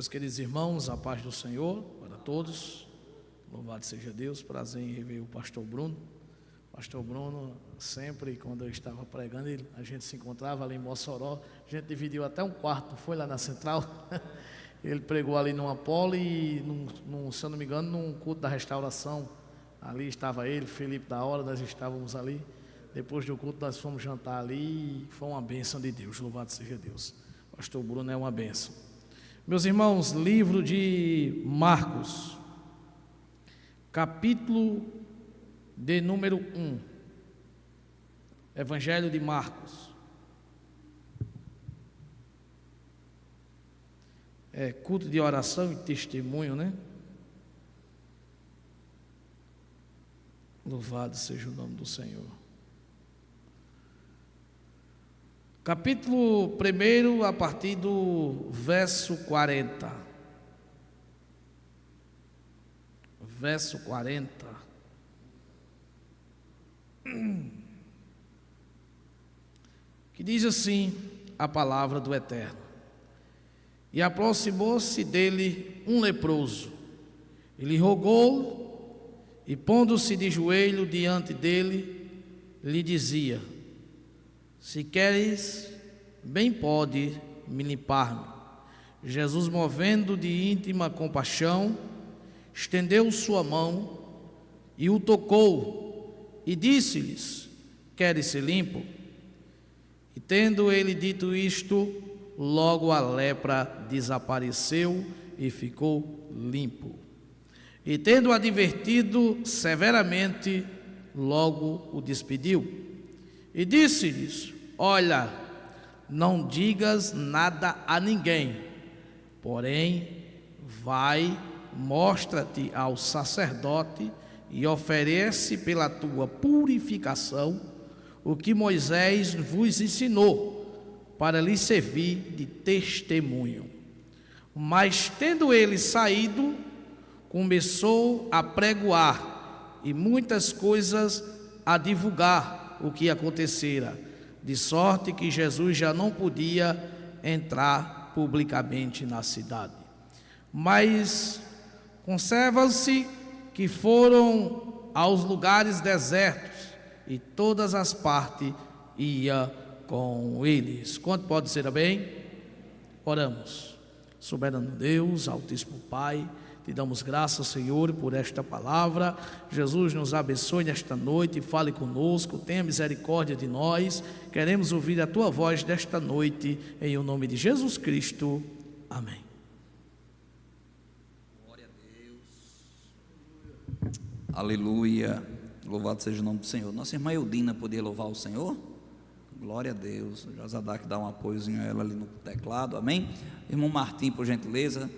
Meus queridos irmãos, a paz do Senhor para todos. Louvado seja Deus. Prazer em rever o pastor Bruno. Pastor Bruno, sempre quando eu estava pregando, a gente se encontrava ali em Mossoró. A gente dividiu até um quarto, foi lá na central. Ele pregou ali numa pole e, se eu não me engano, num culto da restauração. Ali estava ele, Felipe da hora, nós estávamos ali. Depois do culto nós fomos jantar ali e foi uma bênção de Deus. Louvado seja Deus. Pastor Bruno é uma bênção. Meus irmãos, livro de Marcos, capítulo de número 1, Evangelho de Marcos. É culto de oração e testemunho, né? Louvado seja o nome do Senhor. Capítulo 1, a partir do verso 40. Verso 40. Que diz assim a palavra do Eterno: E aproximou-se dele um leproso. Ele rogou e, pondo-se de joelho diante dele, lhe dizia: Se queres, bem pode me limpar-me. Jesus, movendo de íntima compaixão, estendeu sua mão e o tocou e disse-lhes: Queres ser limpo? E tendo ele dito isto, logo a lepra desapareceu e ficou limpo. E tendo advertido severamente, logo o despediu. E disse-lhes: Olha, não digas nada a ninguém, porém, vai, mostra-te ao sacerdote e oferece pela tua purificação o que Moisés vos ensinou, para lhe servir de testemunho. Mas, tendo ele saído, começou a pregoar e muitas coisas a divulgar o que acontecera, de sorte que Jesus já não podia entrar publicamente na cidade. Mas conserva-se que foram aos lugares desertos e todas as partes ia com eles. Quanto pode ser amém? Oramos. Soberano Deus, Altíssimo Pai, te damos graças, Senhor, por esta palavra. Jesus, nos abençoe nesta noite, fale conosco, tenha misericórdia de nós. Queremos ouvir a tua voz nesta noite, em o nome de Jesus Cristo. Amém. Glória a Deus. Aleluia. Louvado seja o nome do Senhor. Nossa irmã Eudina podia louvar o Senhor? Glória a Deus. O Josadak dá um apoiozinho a ela ali no teclado. Amém. Irmão Martim, por gentileza,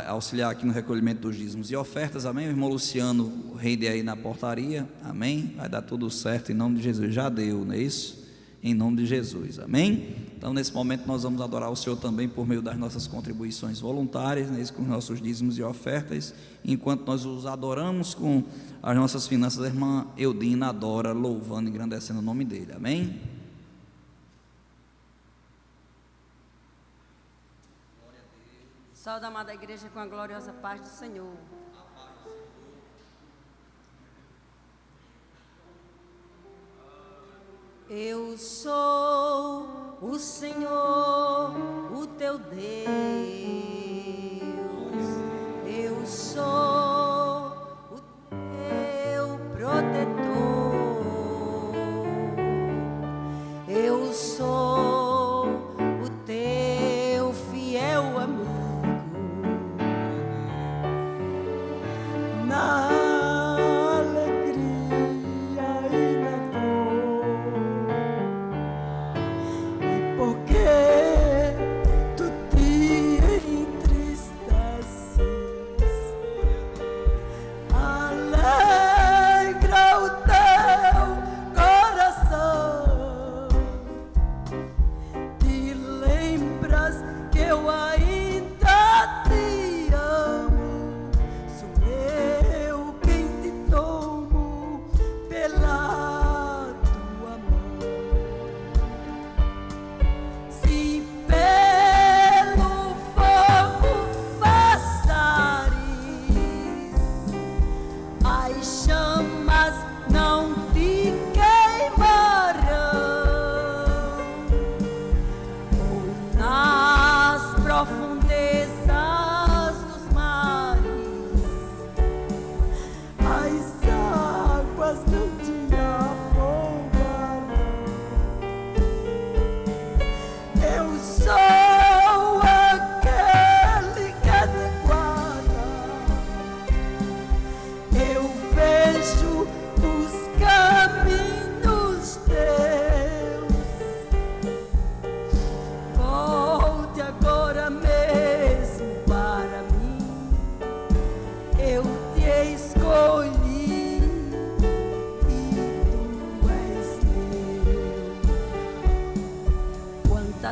auxiliar aqui no recolhimento dos dízimos e ofertas, amém. O irmão Luciano, o rei de aí na portaria, amém. Vai dar tudo certo em nome de Jesus. Já deu, não é isso? Em nome de Jesus, amém. Então, nesse momento, nós vamos adorar o Senhor também por meio das nossas contribuições voluntárias, né, com os nossos dízimos e ofertas. Enquanto nós os adoramos com as nossas finanças, a irmã Eudina adora, louvando e engrandecendo o nome dele, amém. Saúde a amada igreja com a gloriosa paz do Senhor. Eu sou o Senhor, o teu Deus. Eu sou o teu protetor. Eu sou o teu fiel amigo. Na alegria e na dor, e porque tu te entristeces,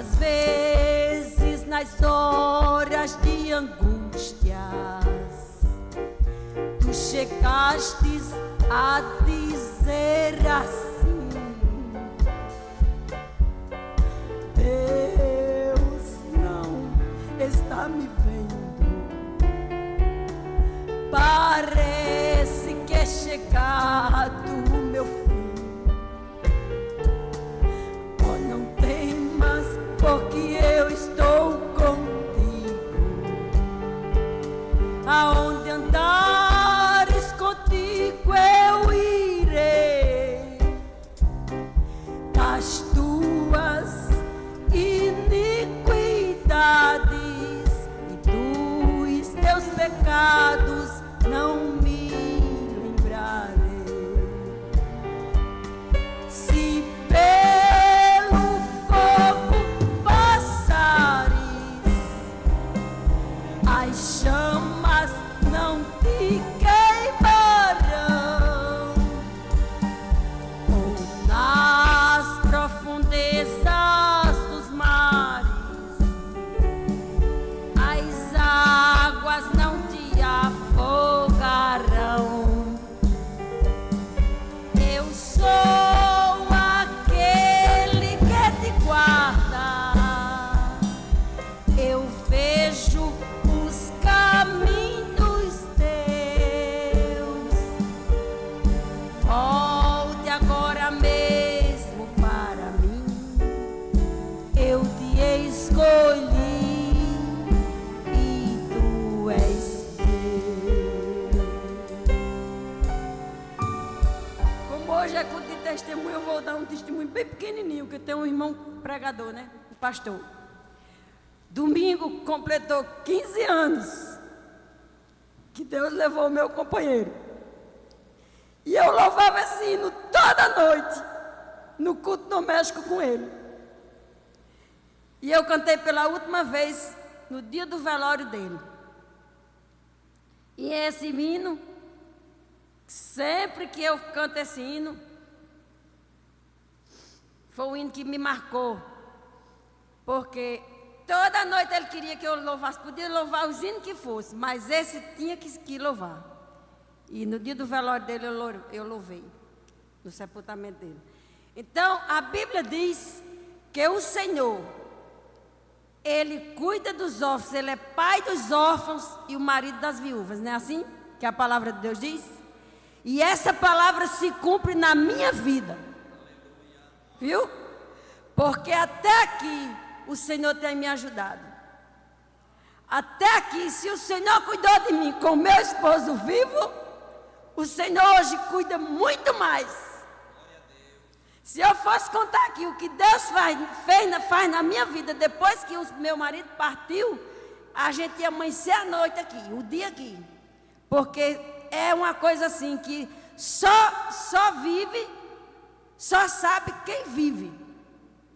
Quantas vezes nas horas de angústias tu chegastes a dizer assim: Deus não está me vendo, parece que é chegado o meu fim. Oh, não temas, porque eu estou contigo. Aonde andares comigo eu irei. Das tuas iniquidades e dos teus pecados não me lembrarei. Se pelo fogo passares, as chamas não te queimarão. Ou nas profundezas dos mares, as águas não te afogarão. Eu sou aquele que te guarda. Eu vejo os caminhos teus. Volte agora mesmo para mim. Eu te escolhi e tu és meu. Como hoje é culto de testemunho, eu vou dar um testemunho bem pequenininho, que eu tenho um irmão pregador, né? Um pastor. Domingo completou 15 anos que Deus levou o meu companheiro. E eu louvava esse hino toda noite no culto doméstico com ele. E eu cantei pela última vez no dia do velório dele. E esse hino, sempre que eu canto esse hino, foi um hino que me marcou. Porque toda noite ele queria que eu louvasse, podia louvar os hinos que fosse, mas esse tinha que louvar. E no dia do velório dele eu louvei, no sepultamento dele. Então a Bíblia diz que o Senhor, Ele cuida dos órfãos, Ele é pai dos órfãos e o marido das viúvas, não é assim que a palavra de Deus diz? E essa palavra se cumpre na minha vida, viu? Porque até aqui o Senhor tem me ajudado. Até aqui, se o Senhor cuidou de mim com meu esposo vivo, o Senhor hoje cuida muito mais. Se eu fosse contar aqui o que Deus faz na minha vida depois que o meu marido partiu, a gente ia amanhecer a noite aqui, o dia aqui. Porque é uma coisa assim que só vive, só sabe quem vive.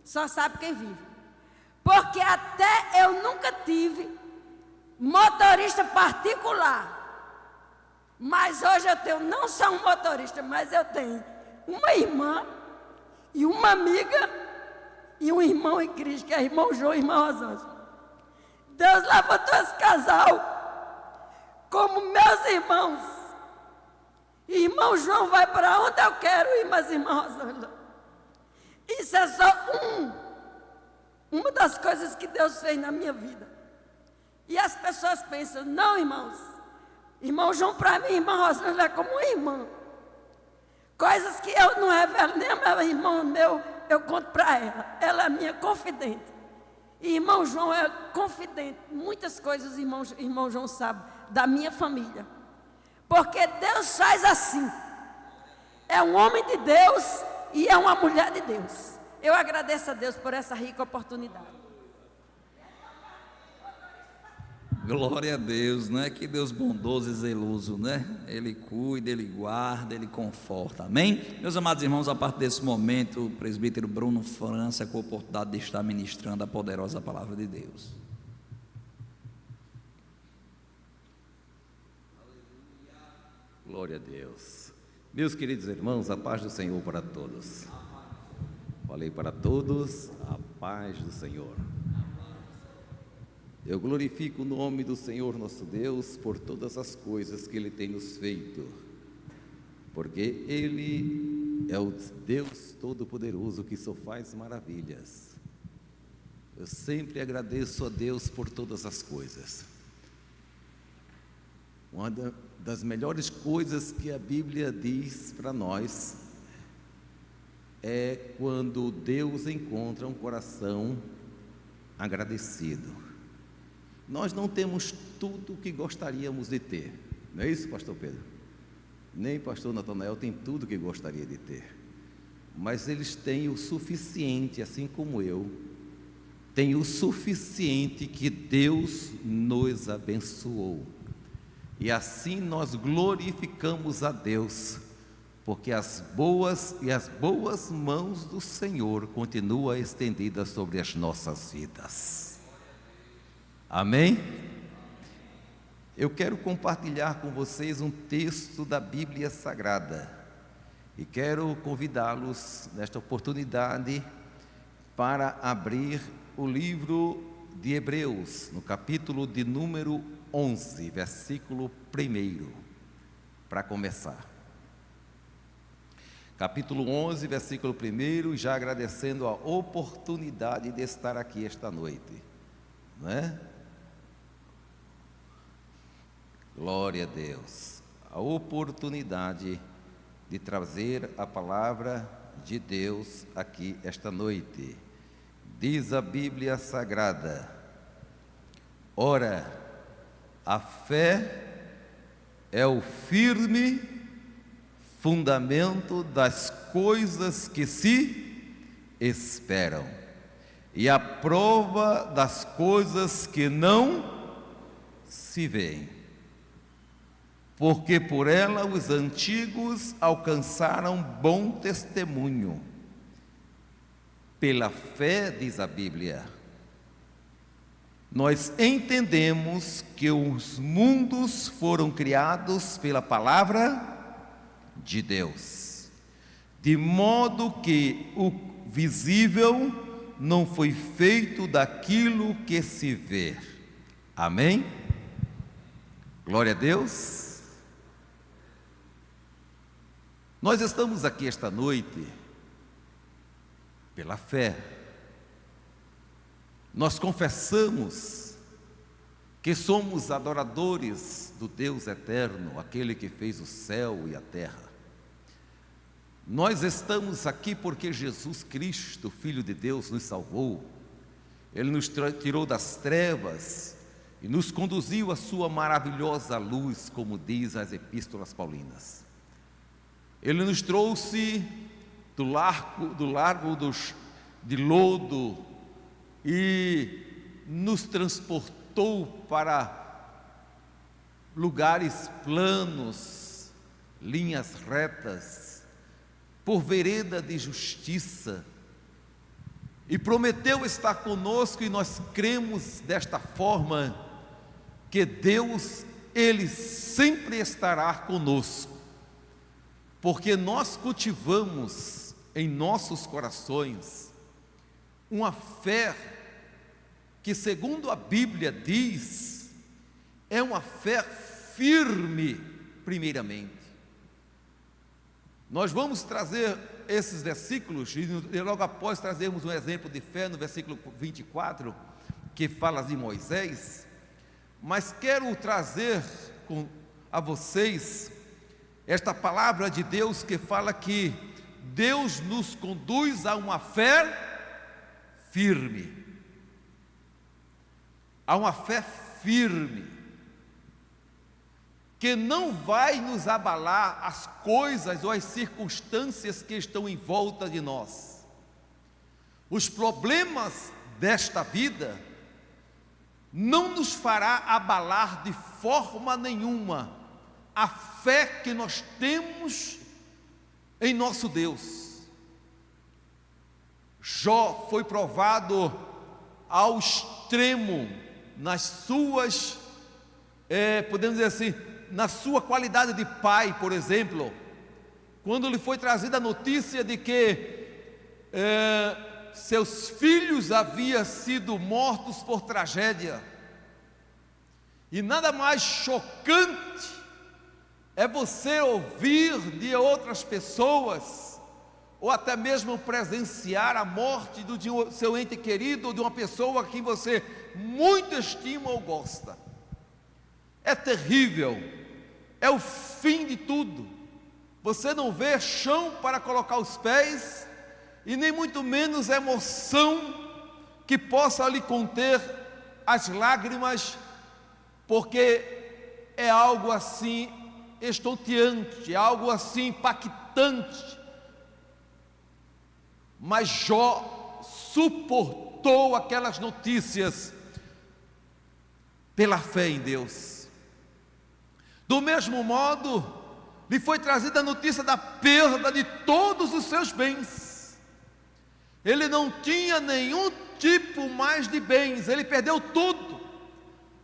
Só sabe quem vive. Porque até eu nunca tive motorista particular. Mas hoje eu tenho não só um motorista, mas eu tenho uma irmã e uma amiga e um irmão em Cristo, que é irmão João e irmã Rosângela. Deus levantou esse casal como meus irmãos. E irmão João vai para onde eu quero ir, mas irmã Rosângela. Isso é só uma das coisas que Deus fez na minha vida. E as pessoas pensam, não, irmãos, irmão João para mim, irmã Rosângela é como uma irmã. Coisas que eu não revelo nem ao meu irmão meu, eu conto para ela. Ela é minha confidente. E irmão João é confidente. Muitas coisas irmão João sabe da minha família. Porque Deus faz assim. É um homem de Deus e é uma mulher de Deus. Eu agradeço a Deus por essa rica oportunidade. Glória a Deus, né? Que Deus bondoso e zeloso, né? Ele cuida, Ele guarda, Ele conforta, amém? Meus amados irmãos, a partir desse momento, o presbítero Bruno França com a oportunidade de estar ministrando a poderosa palavra de Deus. Glória a Deus. Meus queridos irmãos, a paz do Senhor para todos. Falei para todos, a paz do Senhor. Eu glorifico o nome do Senhor nosso Deus por todas as coisas que Ele tem nos feito, porque Ele é o Deus Todo-Poderoso que só faz maravilhas. Eu sempre agradeço a Deus por todas as coisas. Uma das melhores coisas que a Bíblia diz para nós é quando Deus encontra um coração agradecido. Nós não temos tudo o que gostaríamos de ter, não é isso, pastor Pedro? Nem pastor Natanael tem tudo o que gostaria de ter, mas eles têm o suficiente, assim como eu, tem o suficiente que Deus nos abençoou, e assim nós glorificamos a Deus, porque as boas mãos do Senhor continuam estendidas sobre as nossas vidas. Amém? Eu quero compartilhar com vocês um texto da Bíblia Sagrada e quero convidá-los nesta oportunidade para abrir o livro de Hebreus, no capítulo de número 11, versículo 1, para começar. Capítulo 11, versículo 1, já agradecendo a oportunidade de estar aqui esta noite, não é? Glória a Deus, a oportunidade de trazer a palavra de Deus aqui esta noite. Diz a Bíblia Sagrada: ora, a fé é o firme fundamento das coisas que se esperam e a prova das coisas que não se veem, porque por ela os antigos alcançaram bom testemunho. Pela fé, diz a Bíblia, nós entendemos que os mundos foram criados pela palavra de Deus, de modo que o visível não foi feito daquilo que se vê. Amém? Glória a Deus. Nós estamos aqui esta noite pela fé. Nós confessamos que somos adoradores do Deus eterno, aquele que fez o céu e a terra. Nós estamos aqui porque Jesus Cristo, Filho de Deus, nos salvou. Ele nos tirou das trevas e nos conduziu à sua maravilhosa luz, como diz as epístolas paulinas. Ele nos trouxe do largo de lodo e nos transportou para lugares planos, linhas retas, por vereda de justiça, e prometeu estar conosco, e nós cremos desta forma, que Deus, Ele sempre estará conosco, porque nós cultivamos em nossos corações uma fé que, segundo a Bíblia diz, é uma fé firme, primeiramente. Nós vamos trazer esses versículos, e logo após trazermos um exemplo de fé no versículo 24, que fala de Moisés, mas quero trazer a vocês esta palavra de Deus que fala que Deus nos conduz a uma fé firme, a uma fé firme, que não vai nos abalar as coisas ou as circunstâncias que estão em volta de nós. Os problemas desta vida não nos fará abalar de forma nenhuma a fé que nós temos em nosso Deus. Jó foi provado ao extremo nas suas, podemos dizer assim, na sua qualidade de pai, por exemplo, quando lhe foi trazida a notícia de que seus filhos haviam sido mortos por tragédia. E nada mais chocante é você ouvir de outras pessoas, ou até mesmo presenciar a morte de um seu ente querido, ou de uma pessoa que você muito estima ou gosta. É terrível, é o fim de tudo. Você não vê chão para colocar os pés, e nem muito menos emoção que possa lhe conter as lágrimas, porque é algo assim estonteante, é algo assim impactante. Mas Jó suportou aquelas notícias pela fé em Deus. Do mesmo modo, lhe foi trazida a notícia da perda de todos os seus bens. Ele não tinha nenhum tipo mais de bens, ele perdeu tudo.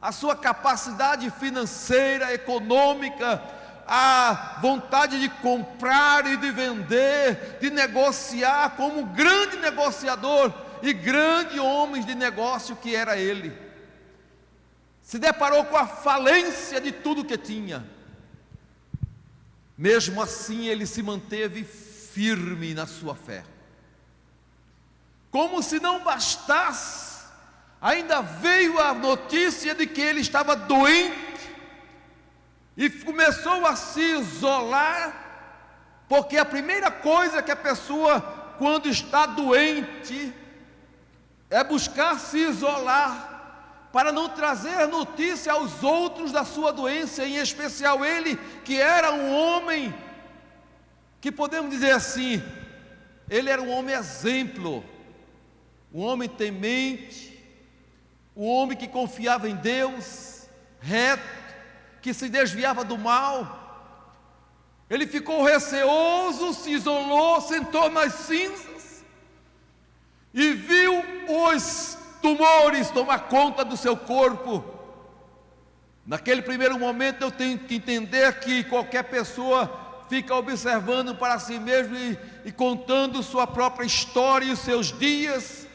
A sua capacidade financeira, econômica, a vontade de comprar e de vender, de negociar, como grande negociador e grande homem de negócio que era ele. Se deparou com a falência de tudo que tinha. Mesmo assim, ele se manteve firme na sua fé. Como se não bastasse, ainda veio a notícia de que ele estava doente, e começou a se isolar, porque a primeira coisa que a pessoa, quando está doente, é buscar se isolar, para não trazer notícia aos outros da sua doença, em especial ele, que era um homem, que podemos dizer assim, ele era um homem exemplo, um homem temente, um homem que confiava em Deus, reto, que se desviava do mal. Ele ficou receoso, se isolou, sentou nas cinzas e viu os tumores tomar conta do seu corpo. Naquele primeiro momento eu tenho que entender que qualquer pessoa fica observando para si mesmo e contando sua própria história e os seus dias,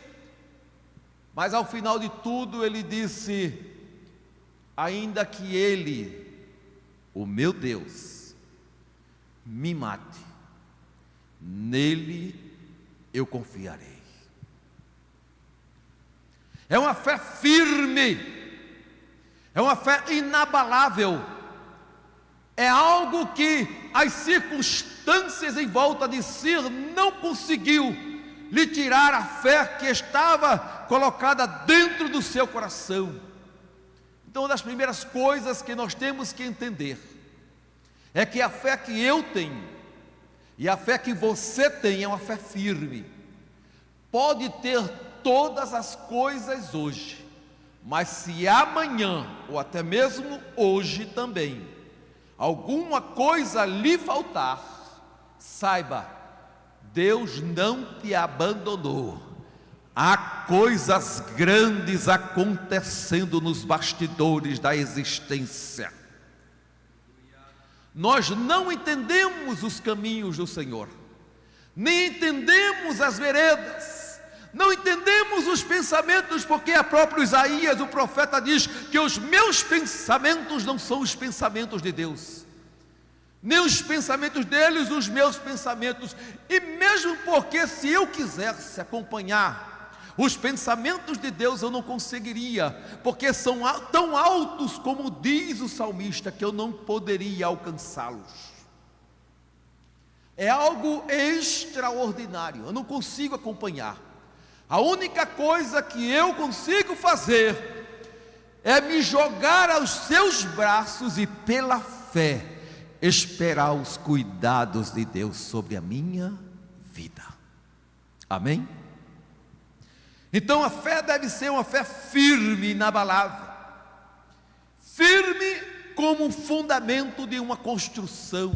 mas ao final de tudo ele disse: ainda que ele, o meu Deus, me mate, nele eu confiarei. É uma fé firme, é uma fé inabalável, é algo que as circunstâncias em volta de si não conseguiu lhe tirar a fé que estava colocada dentro do seu coração. Então, uma das primeiras coisas que nós temos que entender é que a fé que eu tenho e a fé que você tem é uma fé firme. Pode ter todas as coisas hoje, mas se amanhã, ou até mesmo hoje também, alguma coisa lhe faltar, saiba, Deus não te abandonou. Há coisas grandes acontecendo nos bastidores da existência. Nós não entendemos os caminhos do Senhor, nem entendemos as veredas, não entendemos os pensamentos, porque a próprio Isaías, o profeta, diz que os meus pensamentos não são os pensamentos de Deus, nem os pensamentos deles, os meus pensamentos. E mesmo porque se eu quisesse acompanhar os pensamentos de Deus, eu não conseguiria, porque são tão altos, como diz o salmista, que eu não poderia alcançá-los. É algo extraordinário, eu não consigo acompanhar. A única coisa que eu consigo fazer é me jogar aos seus braços e, pela fé, esperar os cuidados de Deus sobre a minha vida. Amém? Então a fé deve ser uma fé firme e inabalável, firme como um fundamento de uma construção,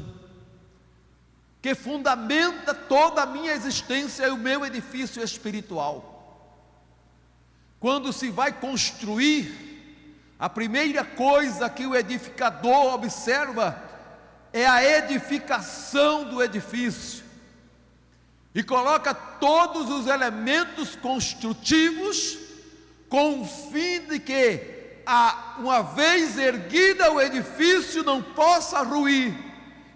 que fundamenta toda a minha existência e o meu edifício espiritual. Quando se vai construir, a primeira coisa que o edificador observa é a edificação do edifício. e coloca todos os elementos construtivos com o fim de que, uma vez erguida, o edifício não possa ruir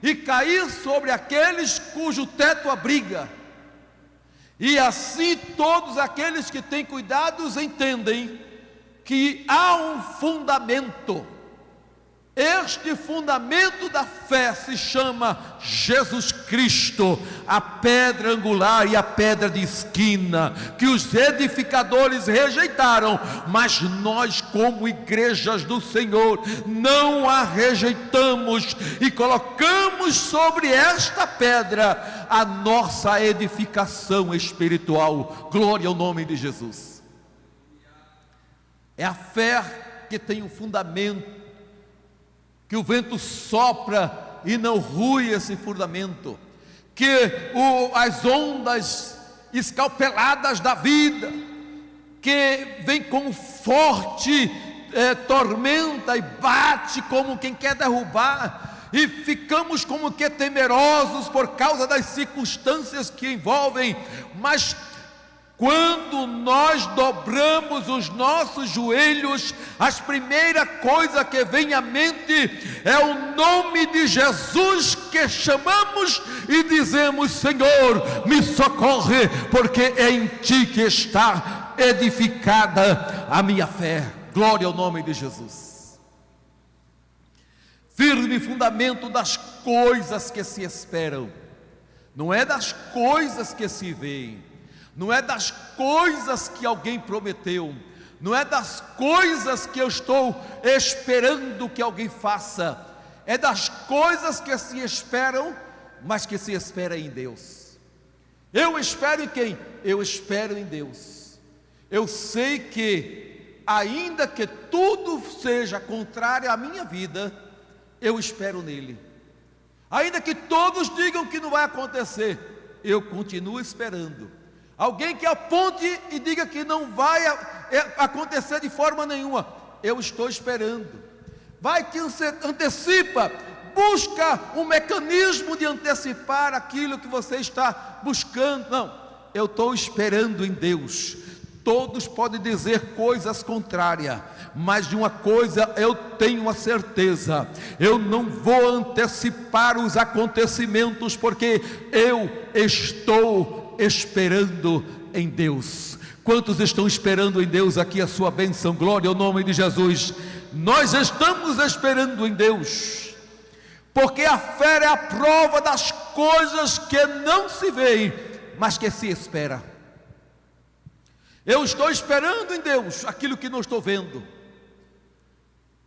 e cair sobre aqueles cujo teto abriga. E assim todos aqueles que têm cuidados entendem que há um fundamento. Este fundamento da fé se chama Jesus Cristo, a pedra angular e a pedra de esquina, que os edificadores rejeitaram, mas nós, como igrejas do Senhor, não a rejeitamos e colocamos sobre esta pedra a nossa edificação espiritual. Glória ao nome de Jesus. É a fé que tem um fundamento, que o vento sopra e não rui esse fundamento, que as ondas escalpeladas da vida, que vem como forte tormenta e bate como quem quer derrubar, e ficamos como que temerosos por causa das circunstâncias que envolvem, mas quando nós dobramos os nossos joelhos, a primeira coisa que vem à mente é o nome de Jesus, que chamamos e dizemos: Senhor, me socorre, porque é em Ti que está edificada a minha fé. Glória ao nome de Jesus. Firme fundamento das coisas que se esperam, não é das coisas que se veem, não é das coisas que alguém prometeu, não é das coisas que eu estou esperando que alguém faça, é das coisas que se esperam, mas que se espera em Deus. Eu espero em quem? Eu espero em Deus. Eu sei que, ainda que tudo seja contrário à minha vida, eu espero nele. Ainda que todos digam que não vai acontecer, eu continuo esperando. Alguém que aponte e diga que não vai acontecer de forma nenhuma, eu estou esperando. Vai que antecipa, busca um mecanismo de antecipar aquilo que você está buscando. Não, eu estou esperando em Deus. Todos podem dizer coisas contrárias, mas de uma coisa eu tenho a certeza: eu não vou antecipar os acontecimentos, porque eu estou esperando em Deus. Quantos estão esperando em Deus aqui a sua bênção? Glória ao nome de Jesus. Nós estamos esperando em Deus, porque a fé é a prova das coisas que não se veem, mas que se espera. Eu estou esperando em Deus aquilo que não estou vendo.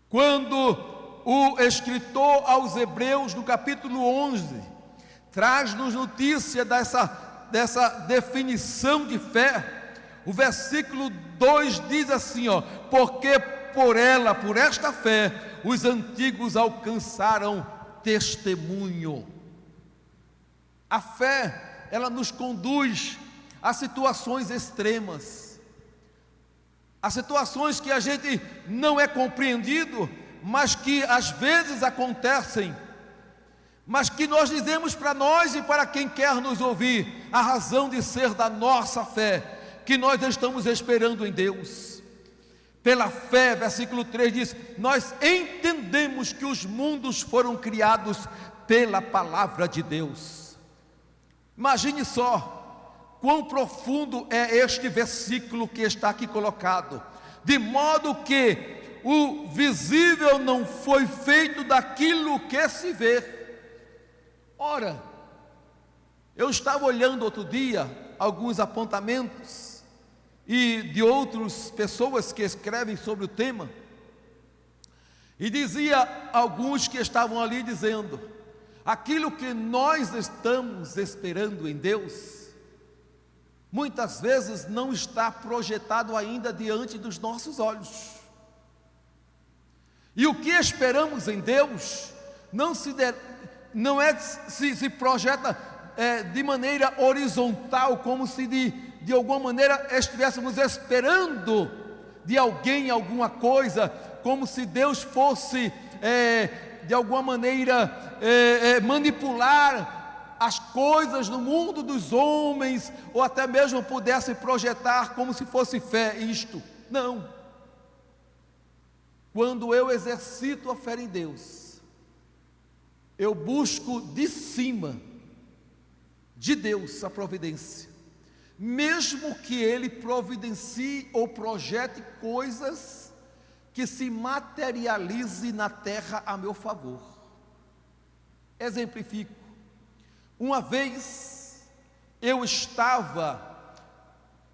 Quando o escritor aos Hebreus, no capítulo 11, traz-nos notícia dessa definição de fé, o versículo 2 diz assim, porque por esta fé, os antigos alcançaram testemunho. A fé, ela nos conduz a situações extremas, a situações que a gente não é compreendido, mas que às vezes acontecem, mas que nós dizemos para nós e para quem quer nos ouvir, a razão de ser da nossa fé, que nós estamos esperando em Deus. Pela fé, versículo 3 diz: nós entendemos que os mundos foram criados pela palavra de Deus. Imagine só, quão profundo é este versículo que está aqui colocado, de modo que o visível não foi feito daquilo que se vê. Ora, eu estava olhando outro dia alguns apontamentos e de outras pessoas que escrevem sobre o tema, e dizia alguns que estavam ali dizendo: aquilo que nós estamos esperando em Deus, muitas vezes não está projetado ainda diante dos nossos olhos. E o que esperamos em Deus não se projeta de maneira horizontal, como se de alguma maneira estivéssemos esperando de alguém alguma coisa, como se Deus fosse de alguma maneira manipular as coisas no mundo dos homens, ou até mesmo pudesse projetar como se fosse fé isto. Não. Quando eu exercito a fé em Deus, eu busco de cima de Deus a providência, mesmo que Ele providencie ou projete coisas que se materialize na terra a meu favor. Exemplifico. Uma vez eu estava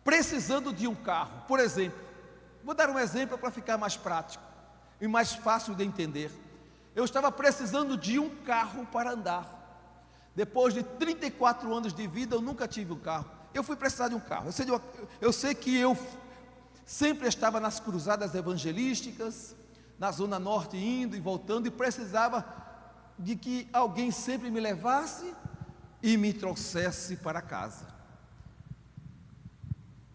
precisando de um carro, por exemplo, vou dar um exemplo para ficar mais prático e mais fácil de entender. Eu estava precisando de um carro para andar. Depois de 34 anos de vida, eu nunca tive um carro. Eu fui precisar de um carro. Eu sei que eu sempre estava nas cruzadas evangelísticas, na Zona Norte, indo e voltando, e precisava de que alguém sempre me levasse e me trouxesse para casa.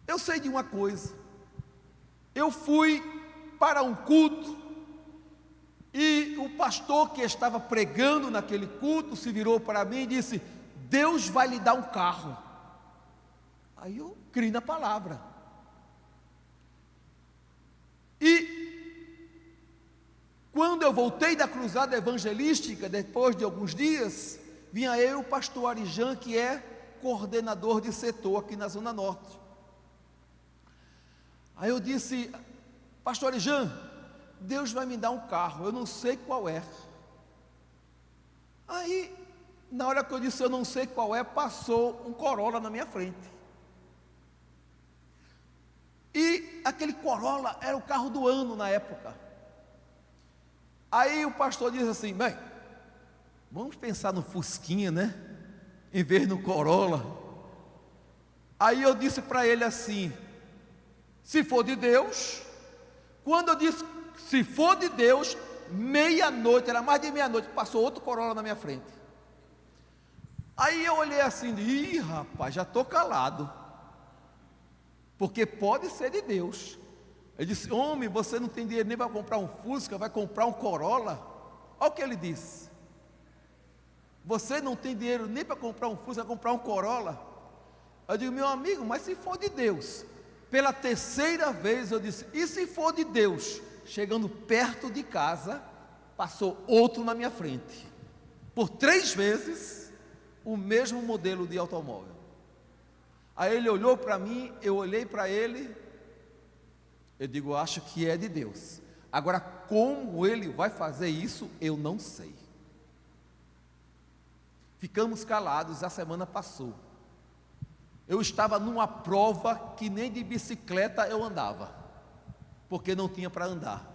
Eu sei de uma coisa. Eu fui para um culto e o pastor que estava pregando naquele culto se virou para mim e disse: Deus vai lhe dar um carro. Aí eu criei na palavra. E quando eu voltei da cruzada evangelística, depois de alguns dias, vinha eu e o pastor Arijan, que é coordenador de setor aqui na Zona Norte. Aí eu disse: pastor Arijan, Deus vai me dar um carro, eu não sei qual é. Aí, na hora que eu disse eu não sei qual é, passou um Corolla na minha frente. E aquele Corolla era o carro do ano na época. Aí o pastor disse assim: bem, vamos pensar no Fusquinha, né? Em vez no Corolla. Aí eu disse para ele assim: se for de Deus. Quando eu disse se for de Deus, meia-noite, era mais de meia-noite, passou outro Corolla na minha frente. Aí eu olhei assim: ih, rapaz, já estou calado, porque pode ser de Deus. Ele disse: homem, você não tem dinheiro nem para comprar um Fusca, vai comprar um Corolla? Olha o que ele disse: você não tem dinheiro nem para comprar um Fusca, vai comprar um Corolla? Eu digo: meu amigo, mas se for de Deus. Pela terceira vez eu disse: e se for de Deus? Chegando perto de casa, passou outro na minha frente. Por 3 vezes, o mesmo modelo de automóvel. Aí ele olhou para mim, eu olhei para ele. Eu digo: acho que é de Deus. Agora, como ele vai fazer isso, eu não sei. Ficamos calados, a semana passou. Eu estava numa prova que nem de bicicleta eu andava, porque não tinha para andar.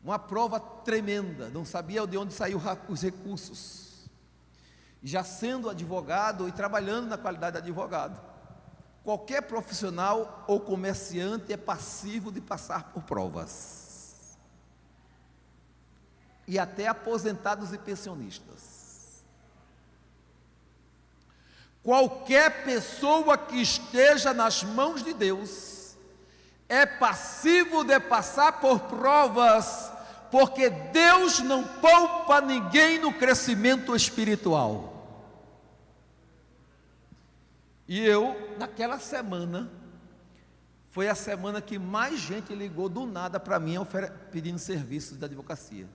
Uma prova tremenda, não sabia de onde saíam os recursos. Já sendo advogado e trabalhando na qualidade de advogado, qualquer profissional ou comerciante é passivo de passar por provas. E até aposentados e pensionistas. Qualquer pessoa que esteja nas mãos de Deus é passivo de passar por provas, porque Deus não poupa ninguém no crescimento espiritual. E eu, naquela semana, foi a semana que mais gente ligou do nada para mim, pedindo serviços da advocacia.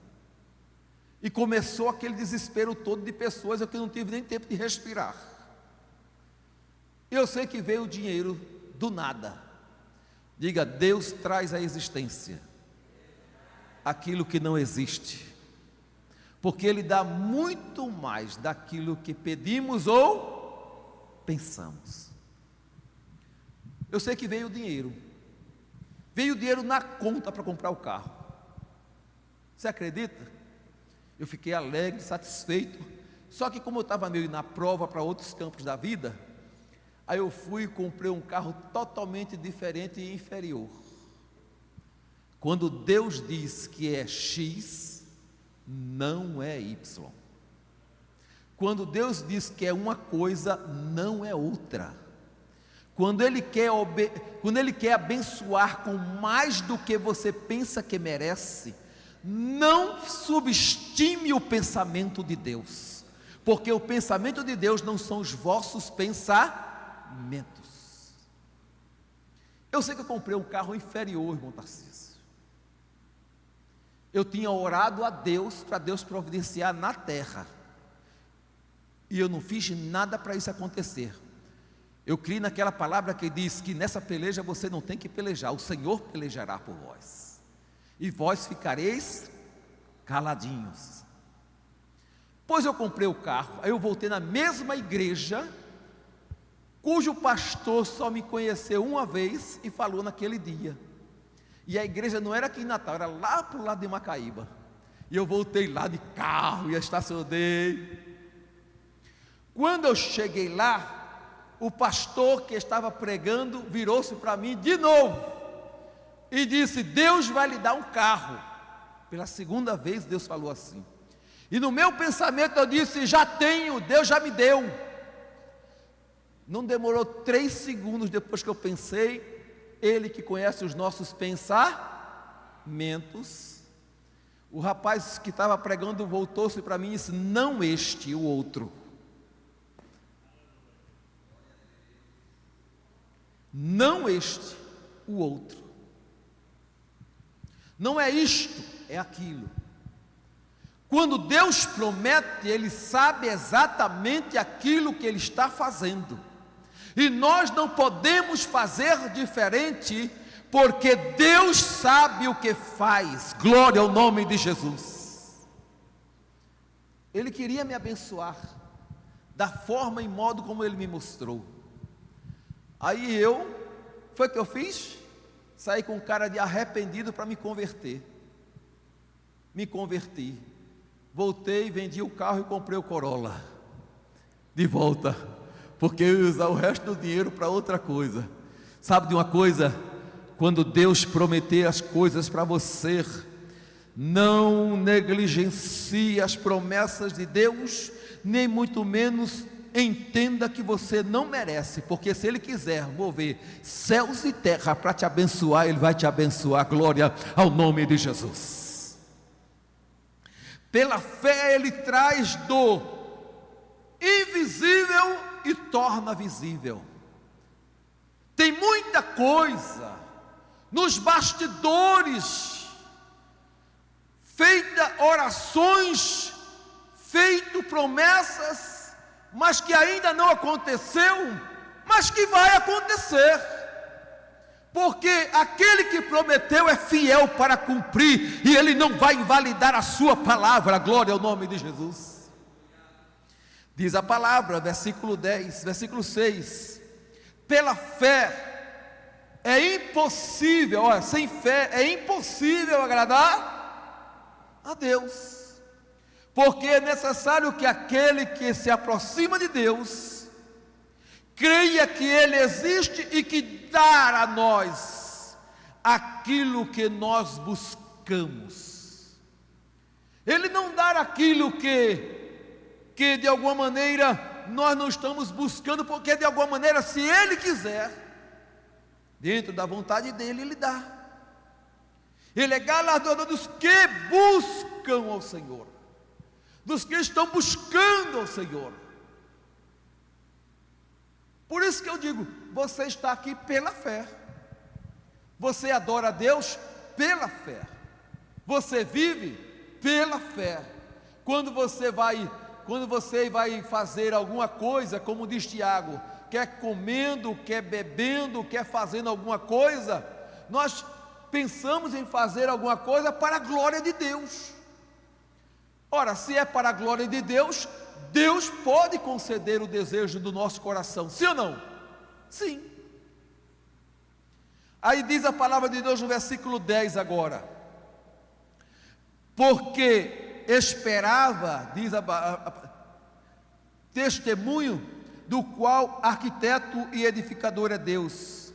E começou aquele desespero todo de pessoas que eu não tive nem tempo de respirar. Eu sei que veio o dinheiro do nada. Diga: Deus traz à existência aquilo que não existe, porque Ele dá muito mais daquilo que pedimos ou pensamos. Eu sei que veio o dinheiro na conta para comprar o carro. Você acredita? Eu fiquei alegre, satisfeito. Só que como eu estava meio na prova para outros campos da vida, aí eu fui e comprei um carro totalmente diferente e inferior. Quando Deus diz que é X, não é Y. Quando Deus diz que é uma coisa, não é outra. Quando Ele quer abençoar com mais do que você pensa que merece, não subestime o pensamento de Deus, porque o pensamento de Deus não são os vossos pensamentos. Eu sei que eu comprei um carro inferior, irmão Tarcísio. Eu tinha orado a Deus, para Deus providenciar na terra, e eu não fiz nada para isso acontecer. Eu criei naquela palavra que diz que nessa peleja você não tem que pelejar, o Senhor pelejará por vós, e vós ficareis caladinhos. Pois eu comprei o carro, aí eu voltei na mesma igreja, cujo pastor só me conheceu uma vez e falou naquele dia, e a igreja não era aqui em Natal, era lá para o lado de Macaíba, e eu voltei lá de carro e estacionei. Quando eu cheguei lá, o pastor que estava pregando virou-se para mim de novo e disse: Deus vai lhe dar um carro. Pela segunda vez Deus falou assim, e no meu pensamento eu disse: já tenho, Deus já me deu. Não demorou 3 segundos depois que eu pensei, Ele que conhece os nossos pensamentos, o rapaz que estava pregando voltou-se para mim e disse: não este, o outro. Não este, o outro. Não é isto, é aquilo. Quando Deus promete, Ele sabe exatamente aquilo que Ele está fazendo, e nós não podemos fazer diferente, porque Deus sabe o que faz. Glória ao nome de Jesus. Ele queria me abençoar da forma e modo como Ele me mostrou. Aí foi o que eu fiz? Saí com cara de arrependido para me converter. Me converti. Voltei, vendi o carro e comprei o Corolla de volta, porque eu ia usar o resto do dinheiro para outra coisa. Sabe de uma coisa? Quando Deus prometer as coisas para você, não negligencie as promessas de Deus, nem muito menos entenda que você não merece, porque se Ele quiser mover céus e terra para te abençoar, Ele vai te abençoar. Glória ao nome de Jesus. Pela fé Ele traz do invisível e torna visível. Tem muita coisa nos bastidores, feita orações, feito promessas, mas que ainda não aconteceu, mas que vai acontecer, porque aquele que prometeu é fiel para cumprir, e Ele não vai invalidar a sua palavra. Glória ao nome de Jesus. Diz a palavra, versículo 10, versículo 6, pela fé é impossível, olha, sem fé é impossível agradar a Deus, porque é necessário que aquele que se aproxima de Deus creia que Ele existe e que dá a nós aquilo que nós buscamos. Ele não dá aquilo que de alguma maneira nós não estamos buscando, porque de alguma maneira, se Ele quiser, dentro da vontade dEle, Ele dá. Ele é galardoador dos que buscam ao Senhor, dos que estão buscando ao Senhor. Por isso que eu digo, você está aqui pela fé, você adora a Deus pela fé, você vive pela fé. Quando você vai fazer alguma coisa, como diz Tiago, quer comendo, quer bebendo, quer fazendo alguma coisa, nós pensamos em fazer alguma coisa para a glória de Deus. Ora, se é para a glória de Deus, Deus pode conceder o desejo do nosso coração, sim ou não? Sim. Aí diz a palavra de Deus no versículo 10 agora, porque esperava, diz testemunho do qual arquiteto e edificador é Deus.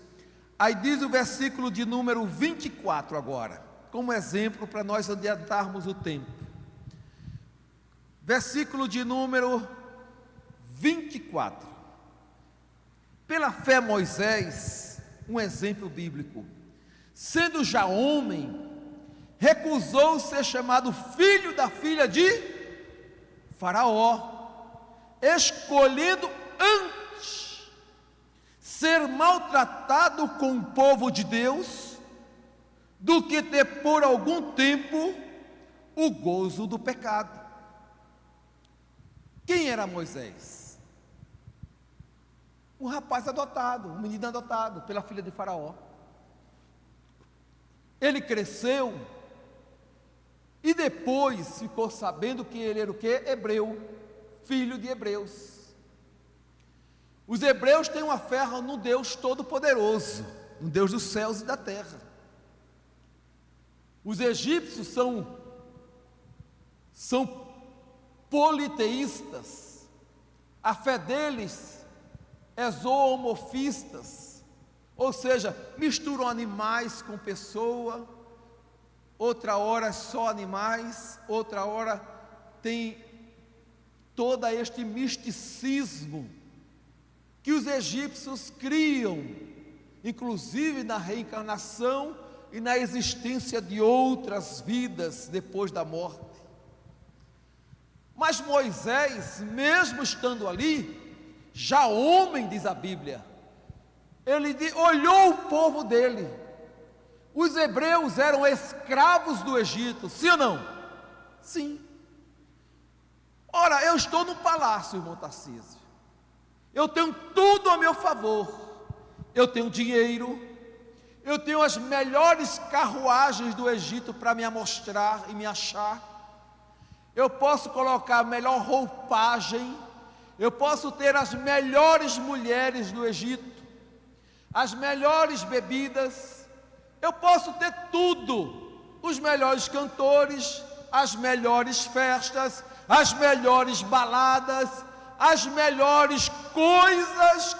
Aí diz o versículo de número 24 agora, como exemplo para nós adiantarmos o tempo. Versículo de número 24. Pela fé Moisés, um exemplo bíblico, sendo já homem, recusou ser chamado filho da filha de Faraó, escolhendo antes ser maltratado com o povo de Deus do que ter por algum tempo o gozo do pecado. Quem era Moisés? Um rapaz adotado, um menino adotado pela filha de Faraó. Ele cresceu e depois ficou sabendo que ele era o quê? Hebreu, filho de hebreus. Os hebreus têm uma fé no Deus Todo-Poderoso, no Deus dos céus e da terra. Os egípcios são politeístas. A fé deles é zoomorfistas, ou seja, misturam animais com pessoa, outra hora só animais, outra hora tem todo este misticismo que os egípcios criam, inclusive na reencarnação e na existência de outras vidas depois da morte. Mas Moisés, mesmo estando ali, já homem, diz a Bíblia, ele olhou o povo dele. Os hebreus eram escravos do Egito, sim ou não? Sim. Ora, eu estou no palácio, irmão Tarcísio. Eu tenho tudo a meu favor. Eu tenho dinheiro, eu tenho as melhores carruagens do Egito para me amostrar e me achar. Eu posso colocar a melhor roupagem, eu posso ter as melhores mulheres do Egito, as melhores bebidas, eu posso ter tudo, os melhores cantores, as melhores festas, as melhores baladas, as melhores coisas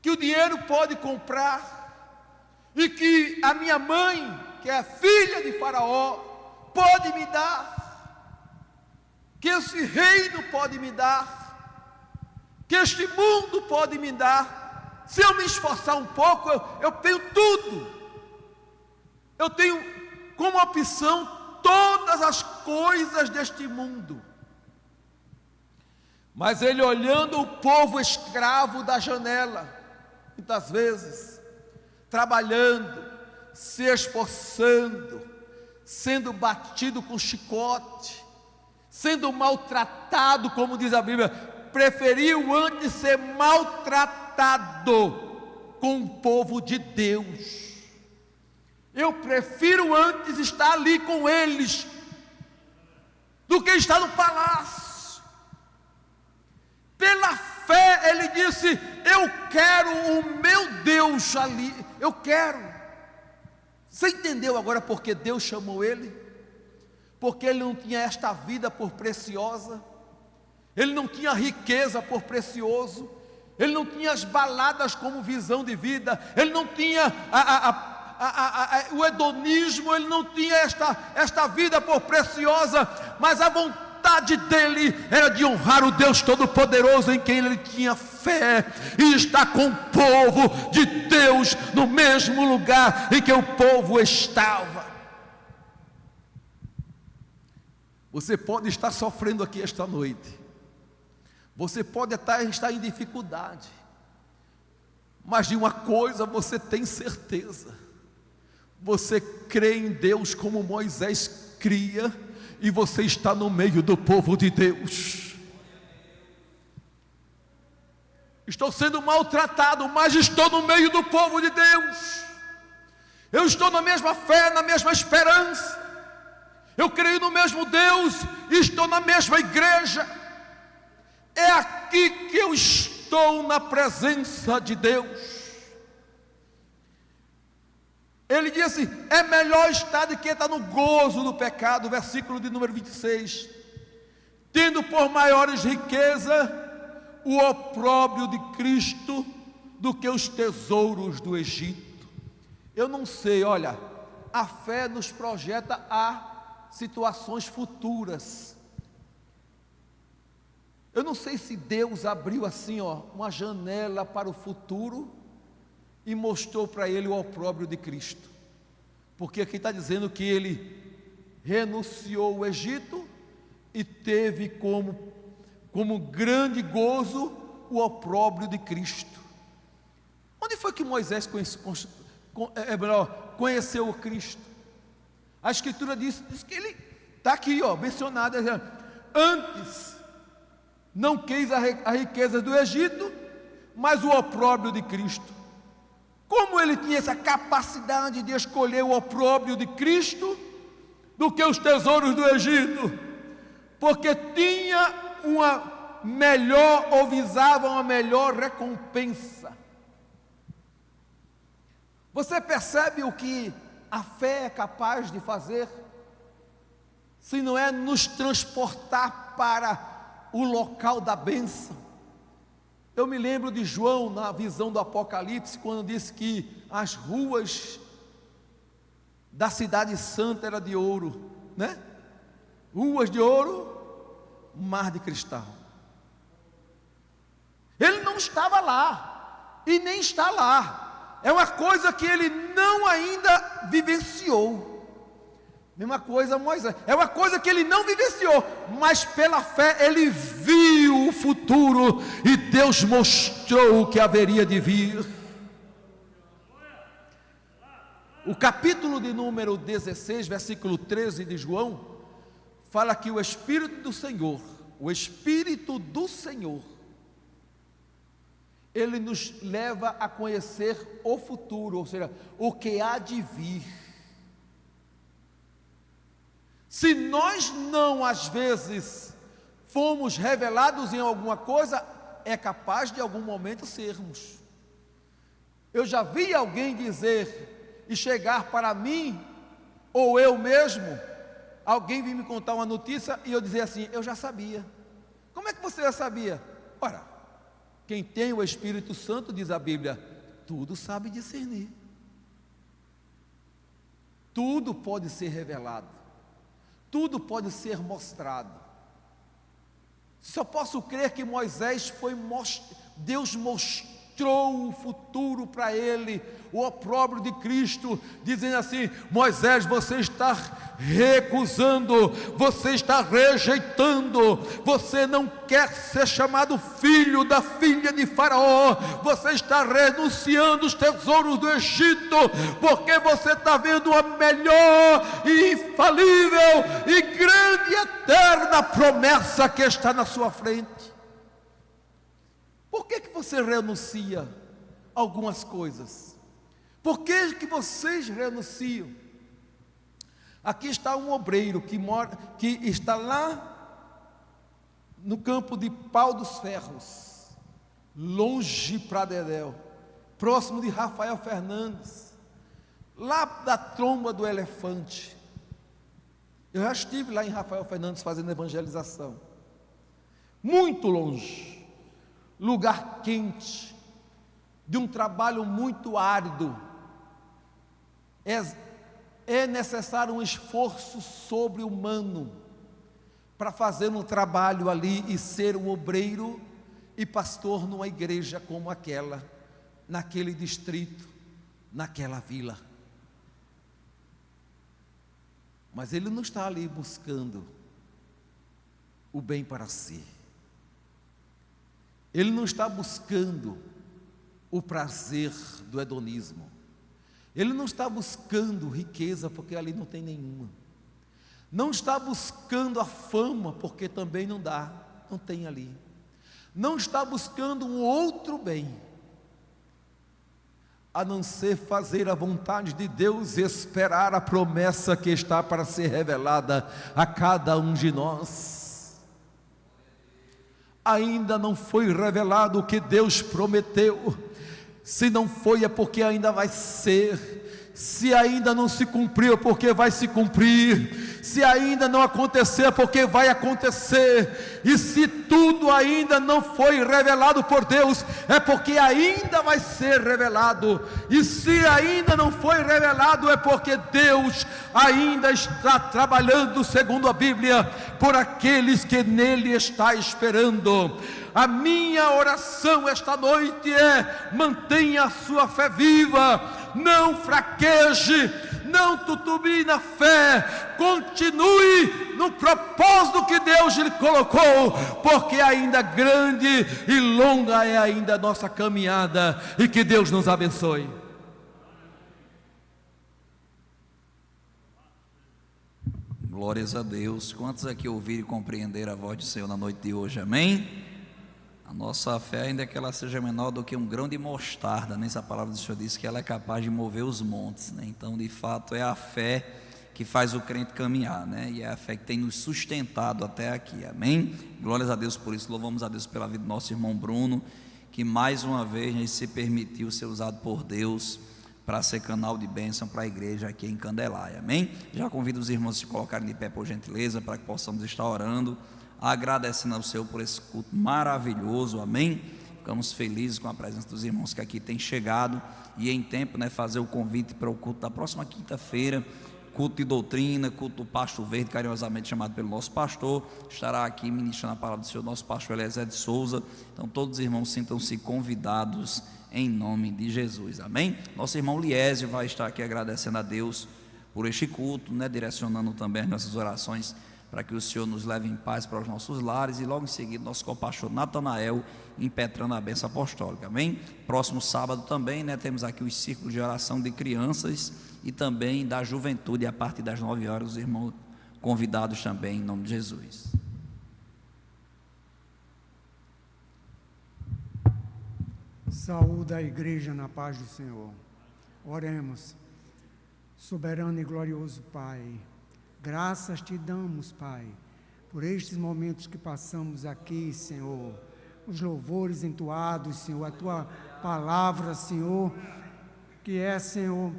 que o dinheiro pode comprar, e que a minha mãe, que é filha de Faraó, pode me dar, que esse reino pode me dar, que este mundo pode me dar. Se eu me esforçar um pouco, eu tenho tudo. Eu tenho como opção todas as coisas deste mundo. Mas ele, olhando o povo escravo da janela, muitas vezes trabalhando, se esforçando, sendo batido com chicote, sendo maltratado, como diz a Bíblia, preferiu antes ser maltratado com o povo de Deus. Eu prefiro antes estar ali com eles do que estar no palácio. Pela fé ele disse: eu quero o meu Deus ali, eu quero. Você entendeu agora porque Deus chamou ele? Porque ele não tinha esta vida por preciosa, ele não tinha riqueza por precioso, ele não tinha as baladas como visão de vida, ele não tinha o hedonismo, ele não tinha esta vida por preciosa, mas a vontade dele era de honrar o Deus Todo-Poderoso em quem ele tinha fé, e estar com o povo de Deus no mesmo lugar em que o povo estava. Você pode estar sofrendo aqui esta noite, você pode estar em dificuldade, mas de uma coisa você tem certeza: você crê em Deus como Moisés cria, e você está no meio do povo de Deus. Estou sendo maltratado, mas estou no meio do povo de Deus. Eu estou na mesma fé, na mesma esperança. Eu creio no mesmo Deus e estou na mesma igreja. É aqui que eu estou na presença de Deus. Ele disse: é melhor estar do que estar no gozo do pecado, versículo de número 26. Tendo por maiores riqueza o opróbrio de Cristo do que os tesouros do Egito. Eu não sei, olha, a fé nos projeta a situações futuras. Eu não sei se Deus abriu assim, uma janela para o futuro e mostrou para ele o opróbrio de Cristo, porque aqui está dizendo que ele renunciou o Egito e teve como como grande gozo o opróbrio de Cristo. Onde foi que Moisés conheceu o Cristo? A Escritura diz que ele está aqui, mencionado. Antes não quis a riqueza do Egito, mas o opróbrio de Cristo. Como ele tinha essa capacidade de escolher o opróbrio de Cristo do que os tesouros do Egito? Porque tinha uma melhor, ou visava uma melhor recompensa. Você percebe o que a fé é capaz de fazer? Se não é nos transportar para o local da bênção. Eu me lembro de João na visão do Apocalipse, quando disse que as ruas da cidade santa eram de ouro, né? Ruas de ouro, mar de cristal. Ele não estava lá, e nem está lá. É uma coisa que ele não ainda vivenciou. Mesma coisa Moisés, é uma coisa que ele não vivenciou, mas pela fé ele viu o futuro, e Deus mostrou o que haveria de vir. O capítulo de número 16, versículo 13 de João, fala que o Espírito do Senhor, ele nos leva a conhecer o futuro, ou seja, o que há de vir. Se nós não, às vezes, fomos revelados em alguma coisa, é capaz de algum momento sermos. Eu já vi alguém dizer e chegar para mim, ou eu mesmo, alguém vir me contar uma notícia e eu dizer assim: eu já sabia. Como é que você já sabia? Ora, quem tem o Espírito Santo, diz a Bíblia, tudo sabe discernir. Tudo pode ser revelado. Tudo pode ser mostrado. Só posso crer que Moisés Deus mostrou o futuro para ele, o opróbrio de Cristo, dizendo assim: Moisés, você está recusando, você está rejeitando, você não quer ser chamado filho da filha de Faraó, você está renunciando os tesouros do Egito, porque você está vendo a melhor e infalível e grande e eterna promessa que está na sua frente. Por que você renuncia a algumas coisas? Por que vocês renunciam? Aqui está um obreiro que está lá no campo de Pau dos Ferros, longe para Dedéu, próximo de Rafael Fernandes, lá da tromba do elefante. Eu já estive lá em Rafael Fernandes fazendo evangelização, muito longe, lugar quente, de um trabalho muito árduo. É necessário um esforço sobre-humano para fazer um trabalho ali e ser um obreiro e pastor numa igreja como aquela, naquele distrito, naquela vila. Mas ele não está ali buscando o bem para si. Ele não está buscando o prazer do hedonismo. Ele não está buscando riqueza, porque ali não tem nenhuma. Não está buscando a fama, porque também não dá, não tem ali. Não está buscando um outro bem, a não ser fazer a vontade de Deus e esperar a promessa que está para ser revelada a cada um de nós. Ainda não foi revelado o que Deus prometeu. Se não foi, é porque ainda vai ser. Se ainda não se cumpriu, é porque vai se cumprir. Se ainda não aconteceu, é porque vai acontecer. E se tudo ainda não foi revelado por Deus, é porque ainda vai ser revelado. E se ainda não foi revelado, é porque Deus ainda está trabalhando, segundo a Bíblia, por aqueles que nele está esperando. A minha oração esta noite é: mantenha a sua fé viva, não fraqueje, não tutubie na fé, continue no propósito que Deus lhe colocou, porque ainda grande e longa é ainda a nossa caminhada, e que Deus nos abençoe. Glórias a Deus. Quantos aqui ouviram e compreenderam a voz do Senhor na noite de hoje? Amém? A nossa fé, ainda que ela seja menor do que um grão de mostarda, nessa palavra do Senhor diz que ela é capaz de mover os montes, né? Então, de fato, é a fé que faz o crente caminhar, né? E é a fé que tem nos sustentado até aqui. Amém? Glórias a Deus por isso. Louvamos a Deus pela vida do nosso irmão Bruno, que mais uma vez, né, se permitiu ser usado por Deus para ser canal de bênção para a igreja aqui em Candelária. Amém? Já convido os irmãos a se colocarem de pé por gentileza, para que possamos estar orando, agradecendo ao Senhor por esse culto maravilhoso. Amém? Ficamos felizes com a presença dos irmãos que aqui têm chegado, e em tempo, né, fazer o convite para o culto da próxima quinta-feira, culto de doutrina, culto do Pasto Verde, carinhosamente chamado pelo nosso pastor. Estará aqui ministrando a palavra do Senhor, nosso pastor Eliezer de Souza. Então todos os irmãos sintam-se convidados em nome de Jesus. Amém? Nosso irmão Liésio vai estar aqui agradecendo a Deus por este culto, né, direcionando também as nossas orações para que o Senhor nos leve em paz para os nossos lares, e logo em seguida nosso co-pastor Natanael impetrando a bênção apostólica. Amém? Próximo sábado também, né, temos aqui os círculos de oração de crianças e também da juventude, a partir das 9 horas, os irmãos convidados também em nome de Jesus. Saúde a igreja na paz do Senhor. Oremos. Soberano e glorioso Pai, graças te damos, Pai, por estes momentos que passamos aqui, Senhor, os louvores entoados, Senhor, a tua palavra, Senhor, que é, Senhor,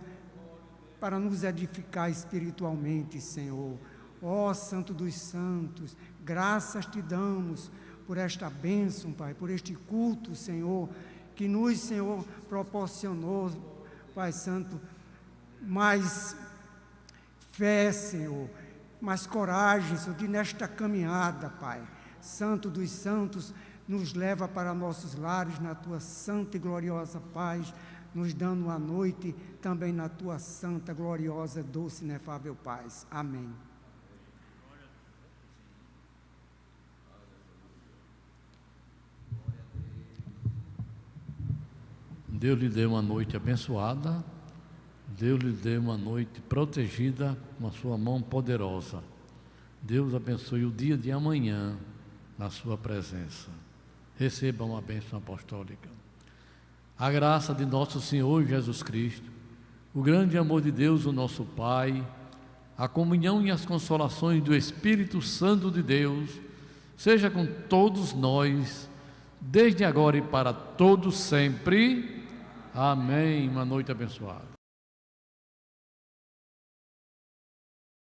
para nos edificar espiritualmente, Senhor. Ó Santo dos Santos, graças te damos por esta bênção, Pai, por este culto, Senhor, que nos, Senhor, proporcionou, Pai Santo, mais fé, Senhor, mais coragem, Senhor, de nesta caminhada, Pai. Santo dos Santos, nos leva para nossos lares na tua santa e gloriosa paz, nos dando uma noite também na tua santa, gloriosa, doce e inefável paz. Amém. Deus lhe dê uma noite abençoada, Deus lhe dê uma noite protegida com a sua mão poderosa. Deus abençoe o dia de amanhã na sua presença. Receba uma bênção apostólica. A graça de nosso Senhor Jesus Cristo, o grande amor de Deus, o nosso Pai, a comunhão e as consolações do Espírito Santo de Deus, seja com todos nós, desde agora e para todos sempre. Amém. Uma noite abençoada.